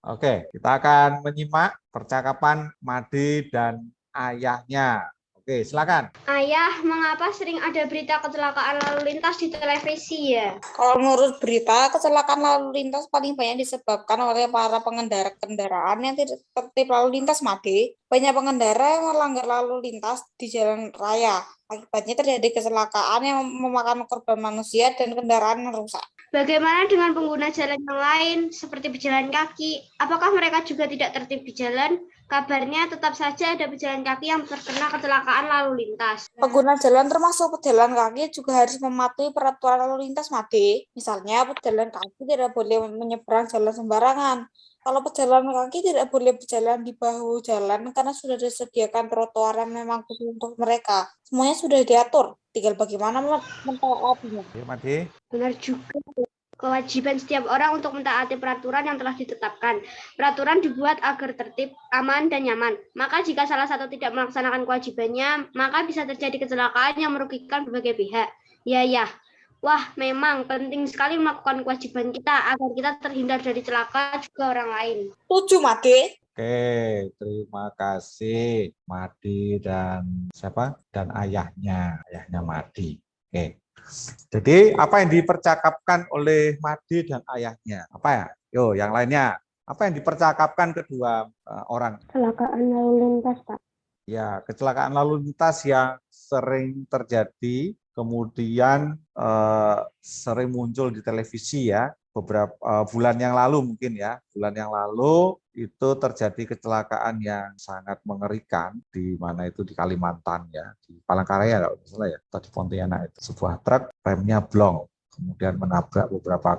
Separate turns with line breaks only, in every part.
Oke, kita akan menyimak percakapan Made dan ayahnya. Oke, silakan.
Ayah, mengapa sering ada berita kecelakaan lalu lintas di televisi ya?
Kalau menurut berita, kecelakaan lalu lintas paling banyak disebabkan oleh para pengendara kendaraan yang tidak tertib lalu lintas, Made. Banyak pengendara yang melanggar lalu lintas di jalan raya. Akibatnya terjadi kecelakaan yang memakan korban manusia dan kendaraan yang rusak.
Bagaimana dengan pengguna jalan yang lain, seperti pejalan kaki? Apakah mereka juga tidak tertib di jalan? Kabarnya tetap saja ada pejalan kaki yang terkena kecelakaan lalu lintas.
Pengguna jalan termasuk pejalan kaki juga harus mematuhi peraturan lalu lintas, Made. Misalnya, pejalan kaki tidak boleh menyeberang jalan sembarangan. Kalau pejalan kaki tidak boleh berjalan di bahu jalan karena sudah disediakan trotoar yang memang khusus untuk mereka. Semuanya sudah diatur, tinggal bagaimana mentaatinya.
Oke, Made.
Benar juga. Kewajiban setiap orang untuk mentaati peraturan yang telah ditetapkan. Peraturan dibuat agar tertib, aman, dan nyaman. Maka jika salah satu tidak melaksanakan kewajibannya, maka bisa terjadi kecelakaan yang merugikan berbagai pihak. Ya. Wah, memang penting sekali melakukan kewajiban kita agar kita terhindar dari celaka juga orang lain.
Setuju, Made.
Oke, terima kasih Made dan siapa? Dan ayahnya Made. Oke. Jadi apa yang dipercakapkan oleh Made dan ayahnya? Apa ya? Yo, yang lainnya. Apa yang dipercakapkan kedua orang?
Kecelakaan lalu lintas, Pak.
Ya, kecelakaan lalu lintas yang sering terjadi, kemudian sering muncul di televisi ya, beberapa bulan yang lalu mungkin ya, bulan yang lalu itu terjadi kecelakaan yang sangat mengerikan di mana itu di Kalimantan ya, di Palangkaraya kalau tidak salah ya, atau di Pontianak itu sebuah truk remnya blong, kemudian menabrak beberapa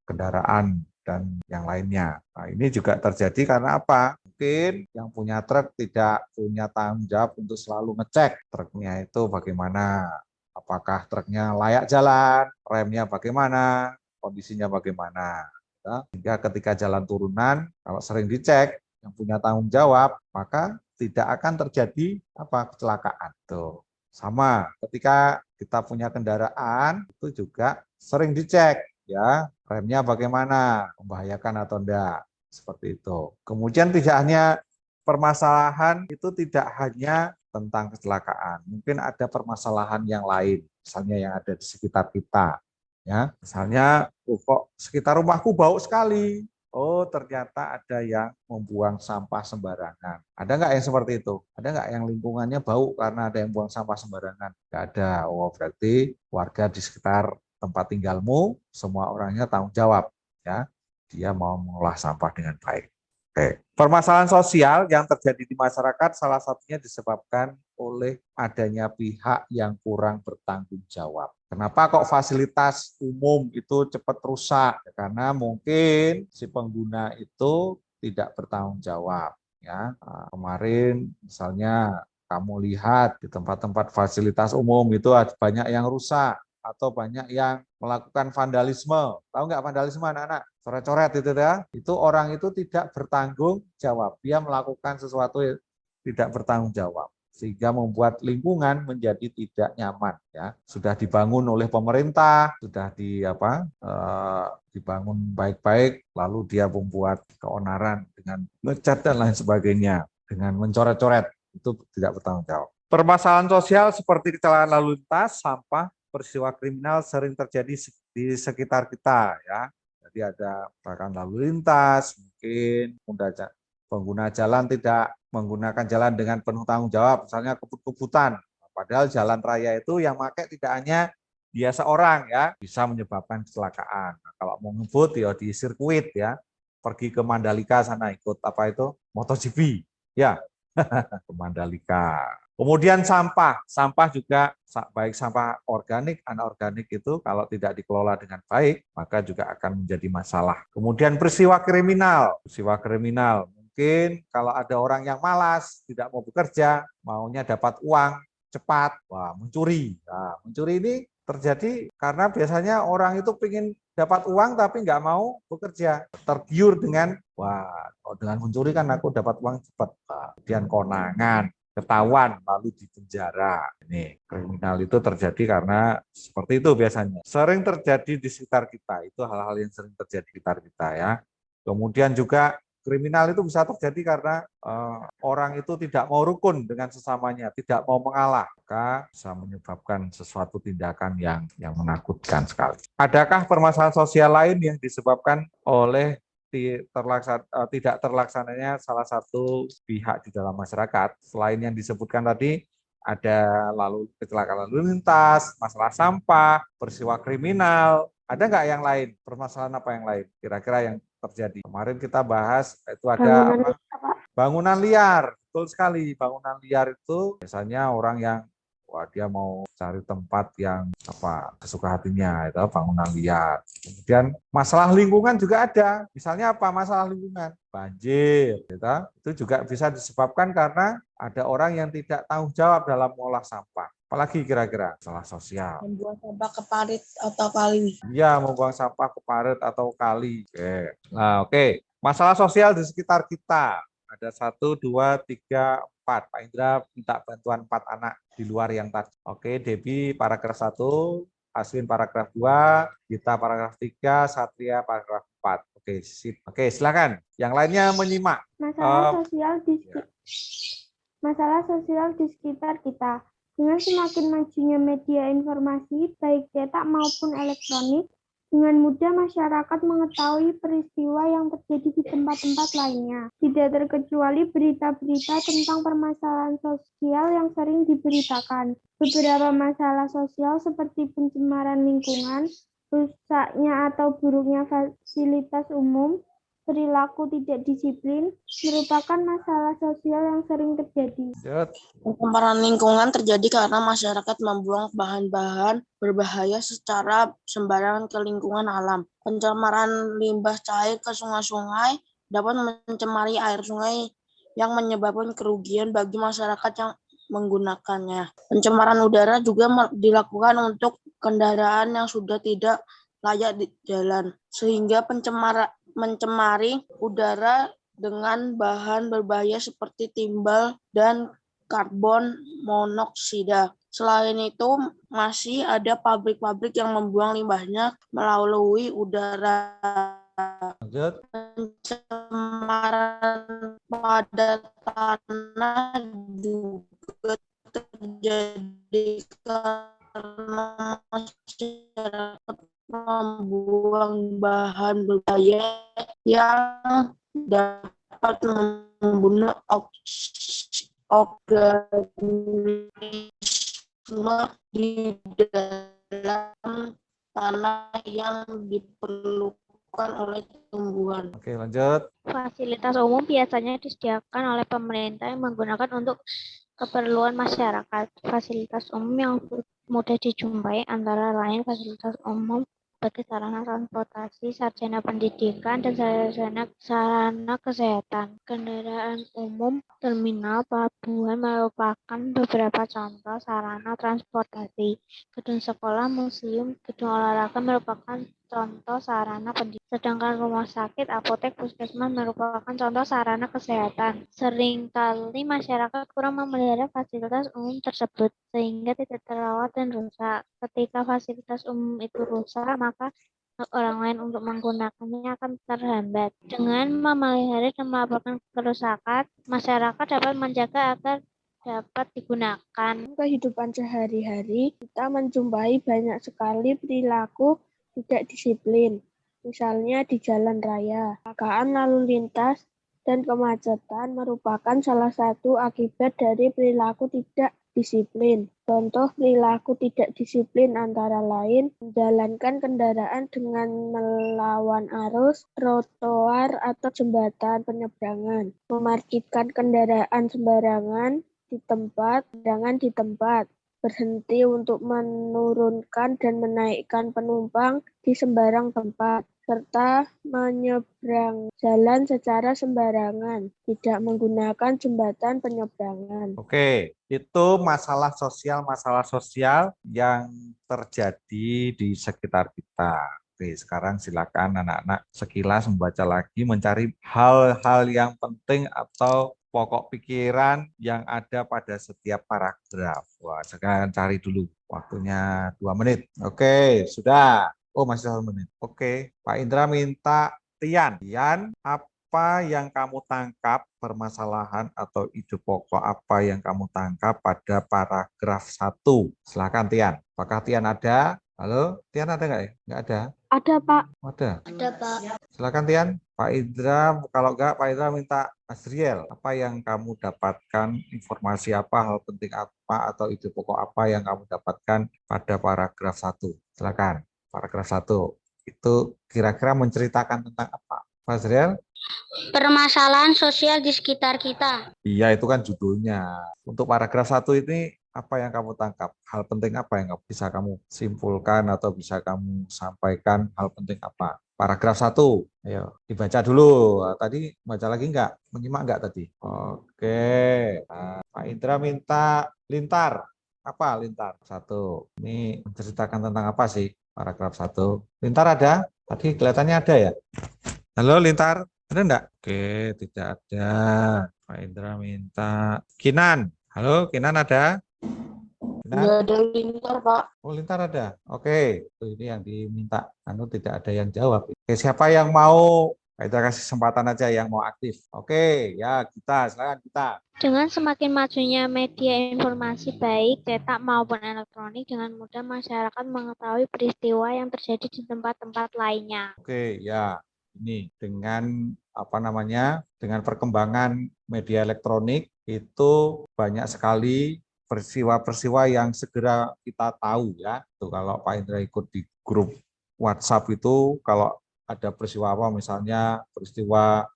kendaraan dan yang lainnya. Nah, ini juga terjadi karena apa? Mungkin yang punya truk tidak punya tanggung jawab untuk selalu ngecek truknya itu bagaimana, apakah truknya layak jalan, remnya bagaimana, kondisinya bagaimana. Ya, sehingga ketika jalan turunan, kalau sering dicek, yang punya tanggung jawab, maka tidak akan terjadi kecelakaan. Tuh. Sama ketika kita punya kendaraan, itu juga sering dicek, ya remnya bagaimana, membahayakan atau enggak, seperti itu. Kemudian tidak hanya permasalahan itu tidak hanya tentang kecelakaan, mungkin ada permasalahan yang lain, misalnya yang ada di sekitar kita. Ya, misalnya, kok sekitar rumahku bau sekali. Oh, ternyata ada yang membuang sampah sembarangan. Ada nggak yang seperti itu? Ada nggak yang lingkungannya bau karena ada yang buang sampah sembarangan? Nggak ada. Oh, berarti warga di sekitar tempat tinggalmu, semua orangnya tanggung jawab. Ya, dia mau mengolah sampah dengan baik. Oke. Permasalahan sosial yang terjadi di masyarakat salah satunya disebabkan oleh adanya pihak yang kurang bertanggung jawab. Kenapa kok fasilitas umum itu cepat rusak? Karena mungkin si pengguna itu tidak bertanggung jawab. Ya, kemarin misalnya kamu lihat di tempat-tempat fasilitas umum itu banyak yang rusak atau banyak yang melakukan vandalisme. Tahu nggak vandalisme anak-anak? Coret-coret itu ya. Itu orang itu tidak bertanggung jawab. Dia melakukan sesuatu yang tidak bertanggung jawab sehingga membuat lingkungan menjadi tidak nyaman ya. Sudah dibangun oleh pemerintah, sudah dibangun baik-baik, lalu dia membuat keonaran dengan ngecat dan lain sebagainya, dengan mencoret-coret, itu tidak bertanggung jawab. Permasalahan sosial seperti kecelakaan lalu lintas, sampah, peristiwa kriminal sering terjadi di sekitar kita ya. Jadi ada kecelakaan lalu lintas, mungkin pengguna jalan tidak menggunakan jalan dengan penuh tanggung jawab, misalnya kebut-kebutan. Padahal jalan raya itu yang pakai tidak hanya dia seorang ya, bisa menyebabkan kecelakaan. Nah, kalau mau ngebut ya di sirkuit ya, pergi ke Mandalika sana ikut MotoGP ya, ke Mandalika. Kemudian sampah juga baik sampah organik, anorganik itu kalau tidak dikelola dengan baik, maka juga akan menjadi masalah. Kemudian peristiwa kriminal mungkin kalau ada orang yang malas, tidak mau bekerja, maunya dapat uang cepat, wah mencuri. Nah, mencuri ini terjadi karena biasanya orang itu ingin dapat uang tapi nggak mau bekerja, tergiur dengan, wah dengan mencuri kan aku dapat uang cepat. Kemudian konangan, ketahuan lalu dipenjara. Ini kriminal itu terjadi karena seperti itu biasanya. Sering terjadi di sekitar kita, itu hal-hal yang sering terjadi di sekitar kita ya. Kemudian juga kriminal itu bisa terjadi karena orang itu tidak mau rukun dengan sesamanya, tidak mau mengalah, maka bisa menyebabkan sesuatu tindakan yang menakutkan sekali. Adakah permasalahan sosial lain yang disebabkan oleh tidak terlaksananya salah satu pihak di dalam masyarakat? Selain yang disebutkan tadi, ada lalu kecelakaan lalu lintas, masalah sampah, peristiwa kriminal, ada nggak yang lain? Permasalahan apa yang lain? Kira-kira yang terjadi. Kemarin kita bahas itu ada
Bangunan
apa? Bangunan liar. Betul sekali. Bangunan liar itu biasanya orang yang dia mau cari tempat yang kesuka hatinya, itu bangunan liar. Kemudian masalah lingkungan juga ada. Misalnya apa masalah lingkungan? Banjir. Gitu. Itu juga bisa disebabkan karena ada orang yang tidak tanggung jawab dalam mengolah sampah. Apalagi kira-kira masalah sosial.
Membuang sampah ke parit atau kali.
Iya, membuang sampah ke parit atau kali. Oke. Nah, oke. Masalah sosial di sekitar kita. Ada 1, 2, 3, 4. Pak Indra minta bantuan 4 anak di luar yang tadi. Oke, Debbie paragraf 1, Aswin paragraf 2, Gita paragraf 3, Satria paragraf 4. Oke, sip. Oke, silakan. Yang lainnya menyimak.
Masalah sosial di sekitar kita. Dengan semakin majunya media informasi, baik cetak maupun elektronik, dengan mudah masyarakat mengetahui peristiwa yang terjadi di tempat-tempat lainnya. Tidak terkecuali berita-berita tentang permasalahan sosial yang sering diberitakan. Beberapa masalah sosial seperti pencemaran lingkungan, rusaknya atau buruknya fasilitas umum, perilaku tidak disiplin, merupakan masalah sosial yang sering terjadi.
Pencemaran lingkungan terjadi karena masyarakat membuang bahan-bahan berbahaya secara sembarangan ke lingkungan alam. Pencemaran limbah cair ke sungai-sungai dapat mencemari air sungai yang menyebabkan kerugian bagi masyarakat yang menggunakannya. Pencemaran udara juga dilakukan untuk kendaraan yang sudah tidak layak di jalan, sehingga mencemari udara dengan bahan berbahaya seperti timbal dan karbon monoksida. Selain itu, masih ada pabrik-pabrik yang membuang limbahnya melalui udara. Pencemaran pada tanah juga terjadi karena masyarakat membuang bahan berbahaya yang dapat membunuh organisme di dalam tanah yang diperlukan oleh tumbuhan.
Oke, lanjut.
Fasilitas umum biasanya disediakan oleh pemerintah yang menggunakan untuk keperluan masyarakat. Fasilitas umum yang mudah dijumpai antara lain fasilitas umum sebagai sarana transportasi, sarjana pendidikan, dan sarana kesehatan. Kendaraan umum, terminal, pelabuhan merupakan beberapa contoh sarana transportasi. Gedung sekolah, museum, gedung olahraga merupakan contoh sarana pendidikan. Sedangkan rumah sakit, apotek, puskesmas merupakan contoh sarana kesehatan. Seringkali masyarakat kurang memelihara fasilitas umum tersebut sehingga tidak terawat dan rusak. Ketika fasilitas umum itu rusak, maka orang lain untuk menggunakannya akan terhambat. Dengan memelihara dan melaporkan kerusakan, masyarakat dapat menjaga agar dapat digunakan. Kehidupan sehari-hari, kita menjumpai banyak sekali perilaku tidak disiplin. Misalnya di jalan raya, kecelakaan lalu lintas dan kemacetan merupakan salah satu akibat dari perilaku tidak disiplin. Contoh perilaku tidak disiplin antara lain menjalankan kendaraan dengan melawan arus, trotoar atau jembatan penyeberangan, memarkirkan kendaraan sembarangan di tempat, berhenti untuk menurunkan dan menaikkan penumpang di sembarang tempat, serta menyeberang jalan secara sembarangan, tidak menggunakan jembatan penyeberangan.
Oke, itu masalah sosial yang terjadi di sekitar kita. Oke, sekarang silakan anak-anak sekilas membaca lagi, mencari hal-hal yang penting atau pokok pikiran yang ada pada setiap paragraf. Wah, sekarang cari dulu. Waktunya 2 menit. Oke, sudah. Oh, masih 1 menit. Oke, Pak Indra minta Tian. Tian, apa yang kamu tangkap permasalahan atau ide pokok apa yang kamu tangkap pada paragraf 1? Silakan Tian. Apakah Tian ada? Halo, Tian ada nggak ya? Nggak ada.
Ada, Pak.
Ada.
Ada, Pak.
Silakan Tian. Pak Indra, kalau enggak Pak Indra minta Asriel, apa yang kamu dapatkan, informasi apa, hal penting apa, atau ide pokok apa yang kamu dapatkan pada paragraf 1? Silakan, paragraf 1. Itu kira-kira menceritakan tentang apa? Pak Asriel?
Permasalahan sosial di sekitar kita.
Iya, itu kan judulnya. Untuk paragraf 1 ini, apa yang kamu tangkap? Hal penting apa yang bisa kamu simpulkan atau bisa kamu sampaikan, hal penting apa? Paragraf 1, ayo dibaca dulu. Tadi baca lagi enggak? Menyimak enggak tadi? Oke. Nah, Pak Indra minta lintar. Apa lintar? 1. Ini menceritakan tentang apa sih? Paragraf 1. Lintar ada? Tadi kelihatannya ada ya? Halo lintar, ada enggak? Oke, tidak ada. Pak Indra minta Kinan. Halo, Kinan ada? Kinan?
Nggak ada lintar, Pak.
Oh, lintar ada. Oke, itu ini yang diminta. Anu tidak ada yang jawab. Oke, siapa yang mau? Kita kasih kesempatan aja yang mau aktif. Oke, ya kita, silakan kita.
Dengan semakin majunya media informasi baik cetak maupun elektronik, dengan mudah masyarakat mengetahui peristiwa yang terjadi di tempat-tempat lainnya.
Oke, ya. Ini dengan apa namanya? Dengan perkembangan media elektronik itu banyak sekali peristiwa-peristiwa yang segera kita tahu ya. Tuh kalau Pak Indra ikut di grup WhatsApp itu kalau ada peristiwa apa misalnya peristiwa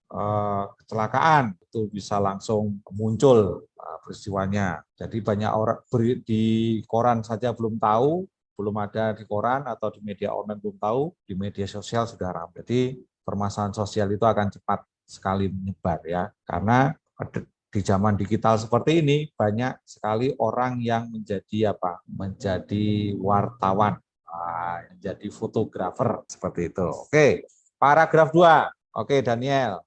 kecelakaan itu bisa langsung muncul peristiwanya. Jadi banyak orang di koran saja belum tahu, belum ada di koran atau di media online belum tahu, di media sosial sudah ramai. Jadi permasalahan sosial itu akan cepat sekali menyebar ya. Karena di zaman digital seperti ini banyak sekali orang yang menjadi apa? Menjadi wartawan, menjadi fotografer seperti itu. Oke, paragraf 2. Oke, Daniel.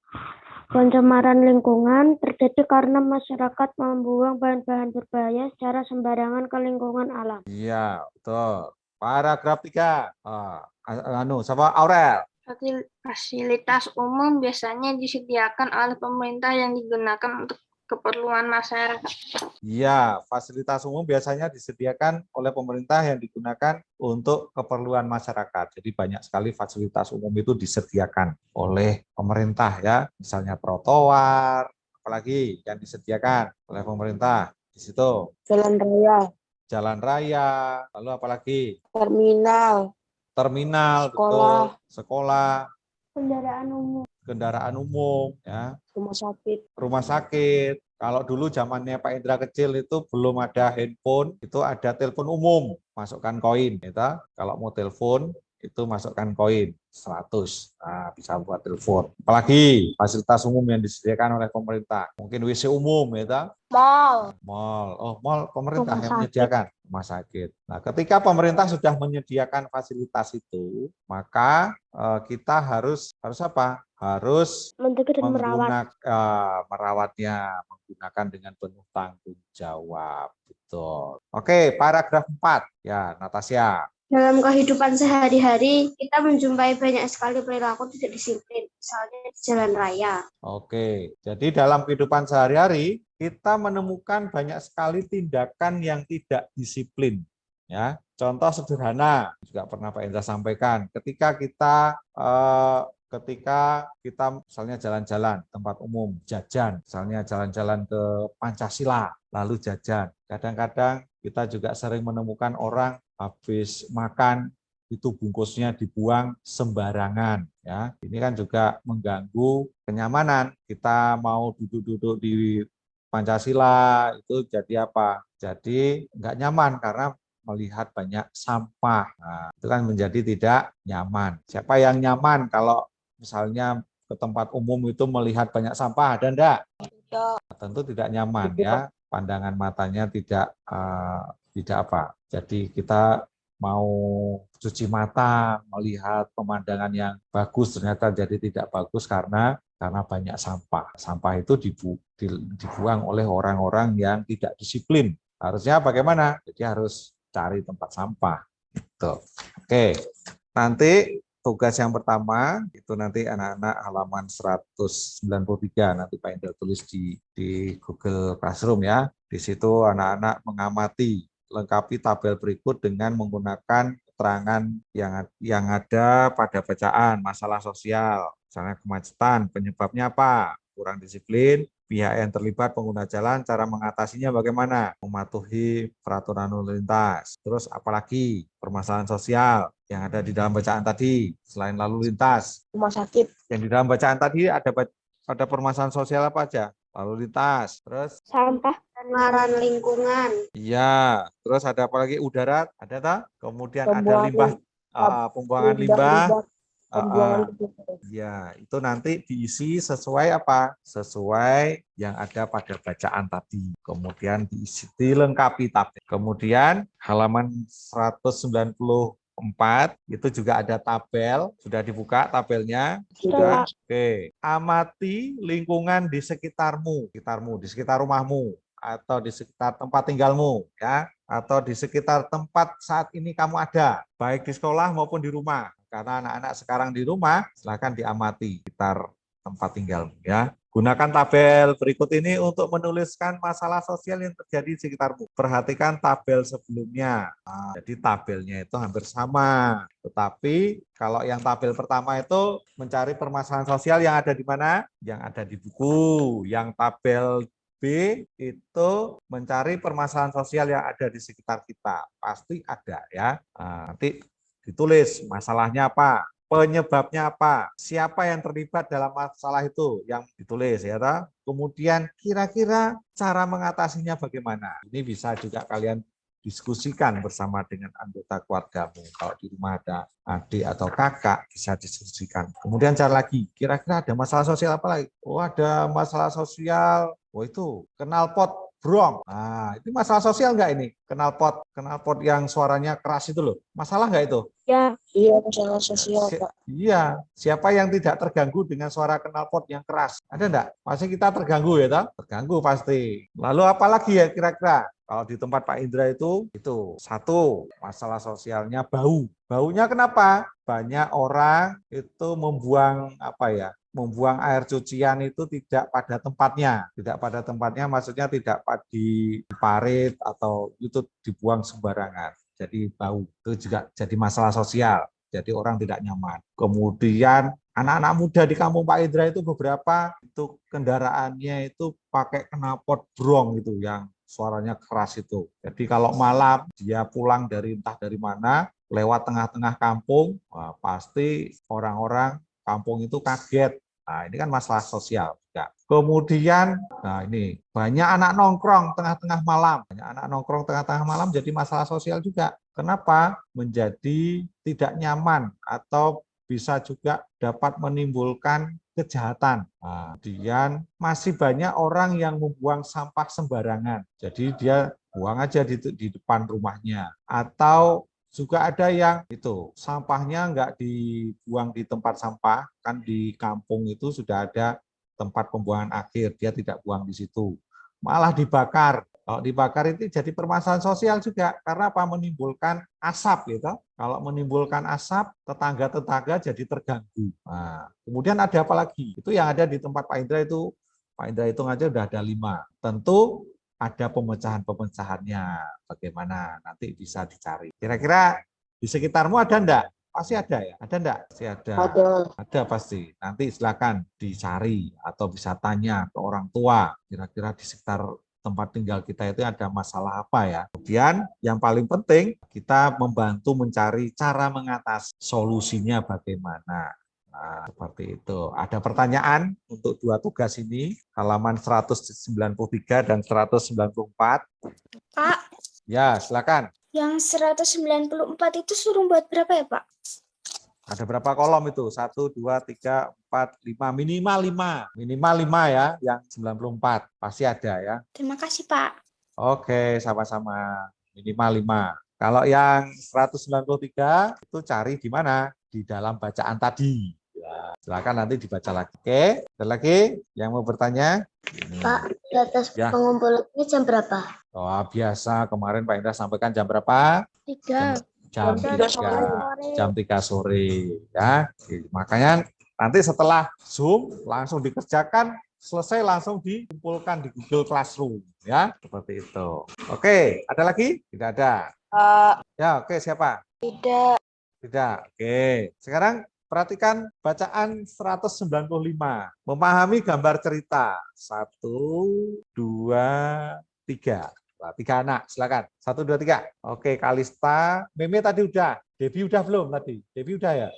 Pencemaran lingkungan terjadi karena masyarakat membuang bahan-bahan berbahaya secara sembarangan ke lingkungan alam.
Iya, betul. Paragraf 3. Siapa? Aurel.
Fasilitas umum biasanya disediakan oleh pemerintah yang digunakan untuk keperluan masyarakat.
Iya, fasilitas umum biasanya disediakan oleh pemerintah yang digunakan untuk keperluan masyarakat. Jadi banyak sekali fasilitas umum itu disediakan oleh pemerintah ya, misalnya trotoar, apalagi yang disediakan oleh pemerintah di situ. Jalan raya, lalu apalagi? Terminal, betul, sekolah, kendaraan umum, ya, rumah sakit. Kalau dulu zamannya Pak Indra kecil itu belum ada handphone, itu ada telepon umum, masukkan koin, gitu. Kalau mau telepon itu masukkan koin 100, nah, bisa buat telepon. Apalagi fasilitas umum yang disediakan oleh pemerintah, mungkin WC umum, gitu. Mall pemerintah yang menyediakan. Rumah sakit. Nah, ketika pemerintah sudah menyediakan fasilitas itu, maka kita harus apa? Harus merawatnya, menggunakan dengan penuh tanggung jawab. Betul. Oke, paragraf 4. Ya, Natasha.
Dalam kehidupan sehari-hari, kita menjumpai banyak sekali perilaku tidak disiplin, misalnya di jalan raya.
Oke, jadi dalam kehidupan sehari-hari, kita menemukan banyak sekali tindakan yang tidak disiplin. Ya, contoh sederhana, juga pernah Pak Indra sampaikan, ketika kita misalnya jalan-jalan tempat umum, jajan, misalnya jalan-jalan ke Pancasila, lalu jajan. Kadang-kadang kita juga sering menemukan orang habis makan itu bungkusnya dibuang sembarangan ya. Ini kan juga mengganggu kenyamanan. Kita mau duduk-duduk di Pancasila itu jadi apa? Jadi nggak nyaman karena melihat banyak sampah. Nah, itu kan menjadi tidak nyaman. Siapa yang nyaman kalau misalnya ke tempat umum itu melihat banyak sampah, ada enggak? Tentu tidak nyaman ya. Pandangan matanya tidak apa. Jadi kita mau cuci mata, melihat pemandangan yang bagus ternyata jadi tidak bagus karena karena banyak sampah. Sampah itu dibuang oleh orang-orang yang tidak disiplin. Harusnya bagaimana? Jadi harus cari tempat sampah. Gitu. Oke, nanti tugas yang pertama itu nanti anak-anak halaman 193, nanti Pak Indra tulis di Google Classroom ya. Di situ anak-anak mengamati, lengkapi tabel berikut dengan menggunakan keterangan yang ada pada bacaan masalah sosial, misalnya kemacetan, penyebabnya apa, kurang disiplin, pihak yang terlibat pengguna jalan, cara mengatasinya bagaimana, mematuhi peraturan lalu lintas, terus apalagi permasalahan sosial yang ada di dalam bacaan tadi, selain lalu lintas.
Rumah sakit.
Yang di dalam bacaan tadi ada permasalahan sosial apa aja? Lalu lintas, terus
Sampah pengeluaran lingkungan.
iya, terus ada apa lagi? Udara, ada tak? Kemudian ada
Pembuangan
limbah, pembuangan limbah.
Pembuangan
Ya, itu nanti diisi sesuai apa? Sesuai yang ada pada bacaan tadi. Kemudian diisi, dilengkapi tabel. Kemudian halaman 194 itu juga ada tabel. Sudah dibuka tabelnya? Sudah. Oke. Amati lingkungan di sekitarmu, di sekitar rumahmu, atau di sekitar tempat tinggalmu, ya, atau di sekitar tempat saat ini kamu ada, baik di sekolah maupun di rumah. Karena anak-anak sekarang di rumah, silakan diamati sekitar tempat tinggalmu, ya. Gunakan tabel berikut ini untuk menuliskan masalah sosial yang terjadi di sekitarmu. Perhatikan tabel sebelumnya. Nah, jadi tabelnya itu hampir sama. Tetapi kalau yang tabel pertama itu mencari permasalahan sosial yang ada di mana? Yang ada di buku. Yang tabel B itu mencari permasalahan sosial yang ada di sekitar kita. Pasti ada ya. Nah, nanti ditulis masalahnya apa, penyebabnya apa, siapa yang terlibat dalam masalah itu, yang ditulis ya. Kemudian kira-kira cara mengatasinya bagaimana. Ini bisa juga kalian diskusikan bersama dengan anggota keluargamu. Kalau di rumah ada adik atau kakak, bisa diskusikan. Kemudian cara lagi, kira-kira ada masalah sosial apa lagi? Oh, ada masalah sosial, oh itu knalpot brong. Nah, itu masalah sosial nggak ini? Knalpot yang suaranya keras itu loh. Masalah nggak itu?
Ya, iya masalah sosial, Pak.
Iya, siapa yang tidak terganggu dengan suara knalpot yang keras? Ada enggak? Pasti kita terganggu ya, toh? Terganggu pasti. Lalu apa lagi ya kira-kira? Kalau di tempat Pak Indra itu satu, masalah sosialnya bau. Baunya kenapa? Banyak orang itu membuang membuang air cucian itu tidak pada tempatnya. Tidak pada tempatnya maksudnya tidak di parit atau itu dibuang sembarangan. Jadi bau itu juga jadi masalah sosial. Jadi orang tidak nyaman. Kemudian anak-anak muda di kampung Pak Indra itu beberapa itu kendaraannya itu pakai knalpot brong itu yang suaranya keras itu. Jadi kalau malam dia pulang entah dari mana, lewat tengah-tengah kampung, wah, pasti orang-orang kampung itu kaget. Nah, ini kan masalah sosial juga. Kemudian, nah ini banyak anak nongkrong tengah-tengah malam. Banyak anak nongkrong tengah-tengah malam jadi masalah sosial juga. Kenapa? Menjadi tidak nyaman atau bisa juga dapat menimbulkan kejahatan. Nah, kemudian masih banyak orang yang membuang sampah sembarangan. Jadi dia buang aja di depan rumahnya. Atau juga ada yang itu sampahnya nggak dibuang di tempat sampah, kan di kampung itu sudah ada tempat pembuangan akhir, dia tidak buang di situ, malah dibakar. Kalau dibakar itu jadi permasalahan sosial juga, karena apa? Menimbulkan asap gitu. Kalau menimbulkan asap, tetangga-tetangga jadi terganggu. Nah, kemudian ada apa lagi? Itu yang ada di tempat Pak Indra itu, Pak Indra hitung aja udah ada 5. Tentu ada pemecahan-pemecahannya, bagaimana nanti bisa dicari. Kira-kira di sekitarmu ada enggak? Pasti ada ya? Ada enggak? Pasti ada. Ada pasti. Nanti silakan dicari atau bisa tanya ke orang tua. Kira-kira di sekitar tempat tinggal kita itu ada masalah apa ya? Kemudian yang paling penting kita membantu mencari cara mengatasi, solusinya bagaimana. Nah, seperti itu. Ada pertanyaan untuk 2 tugas ini, halaman 193 dan 194.
Pak,
Ya, silakan.
yang 194 itu suruh buat berapa ya, Pak?
Ada berapa kolom itu? 1, 2, 3, 4, 5. Minimal 5. Minimal 5 ya, yang 94. Pasti ada ya.
Terima kasih, Pak.
Oke, sama-sama. Minimal 5. Kalau yang 193 itu cari di mana? Di dalam bacaan tadi. Ya, silakan nanti dibaca lagi. Oke, ada lagi yang mau bertanya?
Pak, batas
Ya.
pengumpulannya jam berapa?
Oh, biasa kemarin Pak Indra sampaikan jam berapa?
3.
Jam
Jam
3,
3
jam 3 sore ya. Makanya nanti setelah Zoom langsung dikerjakan, selesai langsung dikumpulkan di Google Classroom ya, seperti itu. Oke, ada lagi? Tidak ada. Ya, oke, siapa?
Tidak.
Tidak. Oke. Sekarang perhatikan bacaan 195. Memahami gambar cerita. 1, 2, 3. Nah, 3 anak, silakan. 1, 2, 3. Oke, Kalista. Meme tadi udah. Debbie udah belum tadi? Debbie udah ya?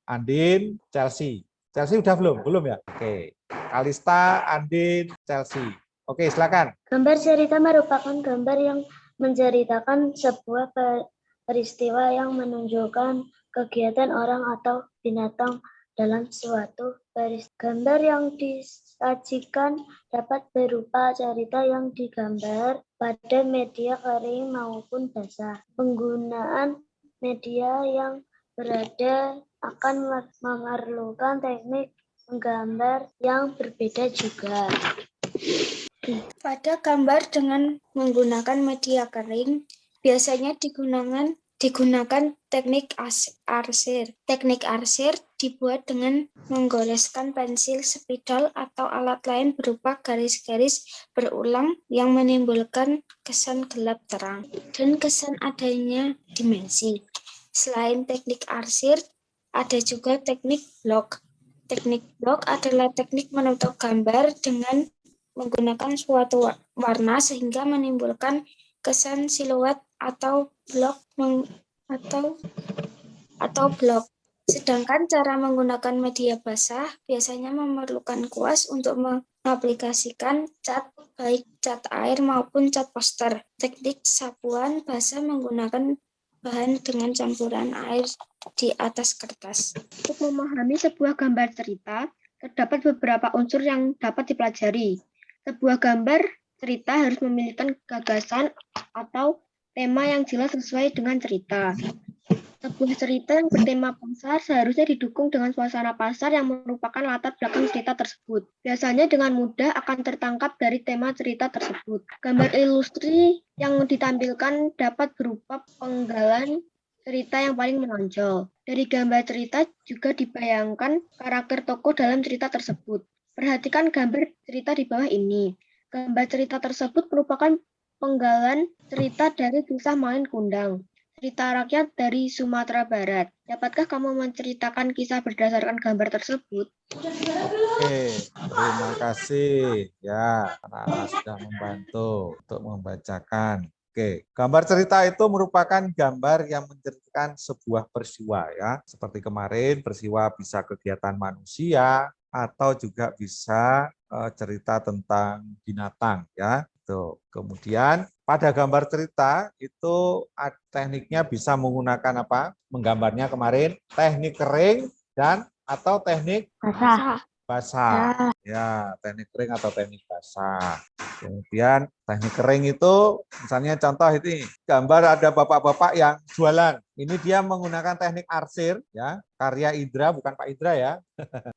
Andin, Chelsea. Chelsea udah belum? Belum ya? Oke. Kalista, Andin, Chelsea. Oke, silakan.
Gambar cerita merupakan gambar yang menceritakan sebuah peristiwa yang menunjukkan kegiatan orang atau binatang dalam suatu peristiwa. Gambar yang disajikan dapat berupa cerita yang digambar pada media kering maupun basah. Penggunaan media yang berada akan memerlukan teknik menggambar yang berbeda juga. Pada gambar dengan menggunakan media kering, biasanya digunakan teknik arsir. Teknik arsir dibuat dengan menggoreskan pensil, spidol, atau alat lain berupa garis-garis berulang yang menimbulkan kesan gelap terang dan kesan adanya dimensi. Selain teknik arsir, ada juga teknik blok. Teknik blok adalah teknik menutup gambar dengan menggunakan suatu warna sehingga menimbulkan kesan siluet atau blok. Sedangkan cara menggunakan media basah biasanya memerlukan kuas untuk mengaplikasikan cat, baik cat air maupun cat poster. Teknik sapuan basah menggunakan bahan dengan campuran air di atas kertas.
Untuk memahami sebuah gambar cerita, terdapat beberapa unsur yang dapat dipelajari. Sebuah gambar cerita harus memiliki gagasan atau tema yang jelas sesuai dengan cerita. Sebuah cerita yang bertema pasar seharusnya didukung dengan suasana pasar yang merupakan latar belakang cerita tersebut. Biasanya dengan mudah akan tertangkap dari tema cerita tersebut. Gambar ilustri yang ditampilkan dapat berupa penggalan cerita yang paling menonjol. Dari gambar cerita juga dibayangkan karakter tokoh dalam cerita tersebut. Perhatikan gambar cerita di bawah ini. Gambar cerita tersebut merupakan penggalan cerita dari kisah Malin Kundang, cerita rakyat dari Sumatera Barat. Dapatkah kamu menceritakan kisah berdasarkan gambar tersebut?
Oke, terima kasih ya anak-anak sudah membantu untuk membacakan. Oke, gambar cerita itu merupakan gambar yang menceritakan sebuah peristiwa ya. Seperti kemarin peristiwa bisa kegiatan manusia atau juga bisa cerita tentang binatang ya. Tuh. Kemudian pada gambar cerita itu tekniknya bisa menggunakan apa? Menggambarnya kemarin teknik kering dan atau teknik basah. Ya, teknik kering atau teknik basah. Kemudian teknik kering itu misalnya contoh ini gambar ada bapak-bapak yang jualan. Ini dia menggunakan teknik arsir ya, karya Indra bukan Pak Indra ya.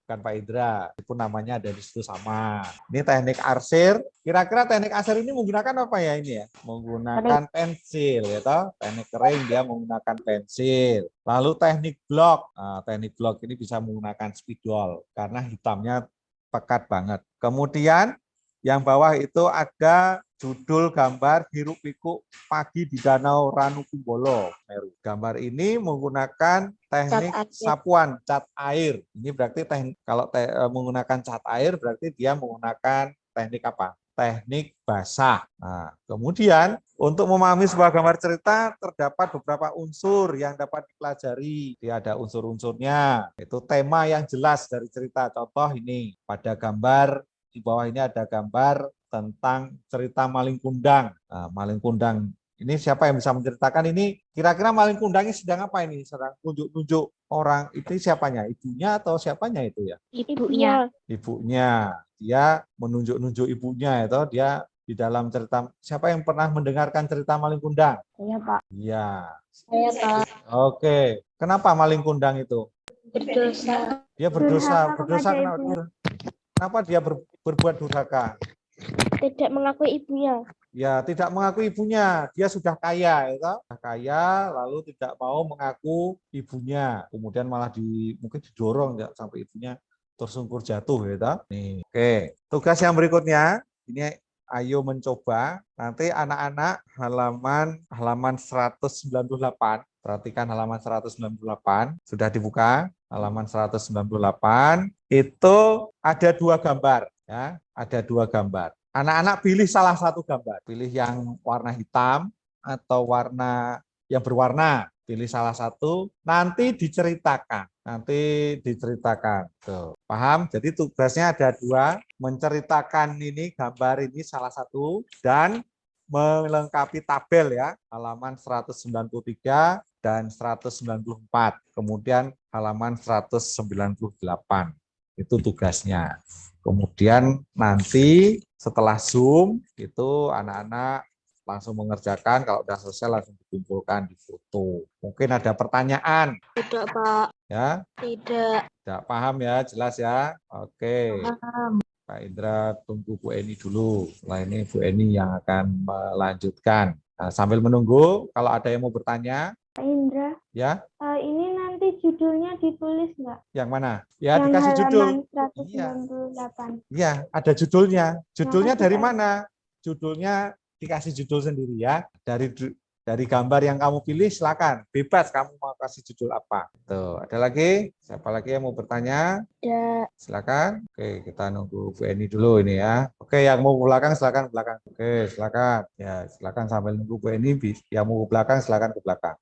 Bukan Pak Indra, itu namanya ada di situ sama. Ini teknik arsir. Kira-kira teknik arsir ini menggunakan apa ya ini ya? Menggunakan pensil ya toh. Teknik kering dia menggunakan pensil. Lalu teknik blok. Nah, teknik blok ini bisa menggunakan spidol karena hitamnya pekat banget. Kemudian yang bawah itu ada judul gambar hiruk pikuk pagi di Danau Ranukumbolo, Meru. Gambar ini menggunakan teknik sapuan cat air. Ini berarti kalau menggunakan cat air berarti dia menggunakan teknik apa? Teknik basah. Nah, kemudian untuk memahami sebuah gambar cerita terdapat beberapa unsur yang dapat dipelajari. Dia ada unsur-unsurnya. Itu tema yang jelas dari cerita. Contoh ini pada gambar di bawah ini ada gambar tentang cerita Malin Kundang. Nah, Malin Kundang ini siapa yang bisa menceritakan ini? Kira-kira Malin Kundang ini sedang apa ini? Sedang tunjuk-tunjuk orang. Itu siapanya? Ibunya atau siapanya itu ya?
Ibunya.
Ibunya. Dia menunjuk-nunjuk ibunya itu. Dia di dalam cerita. Siapa yang pernah mendengarkan cerita Malin Kundang?
Iya, Pak.
Iya.
Saya, Pak.
Oke. Kenapa Malin Kundang itu?
Berdosa.
Dia berdosa.
Durhaka
Berdosa
kepada
kenapa dia berbuat durhaka?
Tidak mengakui ibunya.
Ya, tidak mengakui ibunya. Dia sudah kaya, ya toh? Sudah kaya, lalu tidak mau mengaku ibunya. Kemudian malah mungkin didorong ya, sampai ibunya tersungkur jatuh, ya toh? Nih, oke. Tugas yang berikutnya, ini ayo mencoba. Nanti anak-anak halaman 198. Perhatikan halaman 198. Sudah dibuka? Halaman 198. Itu ada 2 gambar, ya. Ada 2 gambar. Anak-anak pilih salah satu gambar, pilih yang warna hitam atau warna yang berwarna, pilih salah satu, nanti diceritakan. Tuh, paham? Jadi tugasnya ada 2, menceritakan ini gambar ini salah satu dan melengkapi tabel ya, halaman 193 dan 194. Kemudian halaman 198. Itu tugasnya. Kemudian nanti setelah Zoom itu anak-anak langsung mengerjakan, kalau sudah selesai langsung dikumpulkan di foto. Mungkin ada pertanyaan?
Tidak, Pak.
Ya?
Tidak.
Paham ya, jelas ya? Oke.
Paham.
Pak Indra tunggu Bu Eni dulu. Setelah ini Bu Eni yang akan melanjutkan. Nah, sambil menunggu, kalau ada yang mau bertanya,
Pak Indra,
ya?
ini nanti judulnya ditulis nggak?
Yang mana? Ya,
Yang
dikasih judul.
halaman 198.
Iya, ada judulnya. Judulnya
Makasih,
dari
Pak.
mana? Judulnya dikasih judul sendiri ya. Dari gambar yang kamu pilih silakan. Bebas kamu mau kasih judul apa. Tuh, ada lagi? Siapa lagi yang mau bertanya?
Tidak.
Silakan. Oke, kita nunggu Bu Eni dulu ini ya. Oke, yang mau ke belakang silakan ke belakang. Oke, silakan. Ya, silakan sambil nunggu Bu Eni. Yang mau ke belakang silakan ke belakang.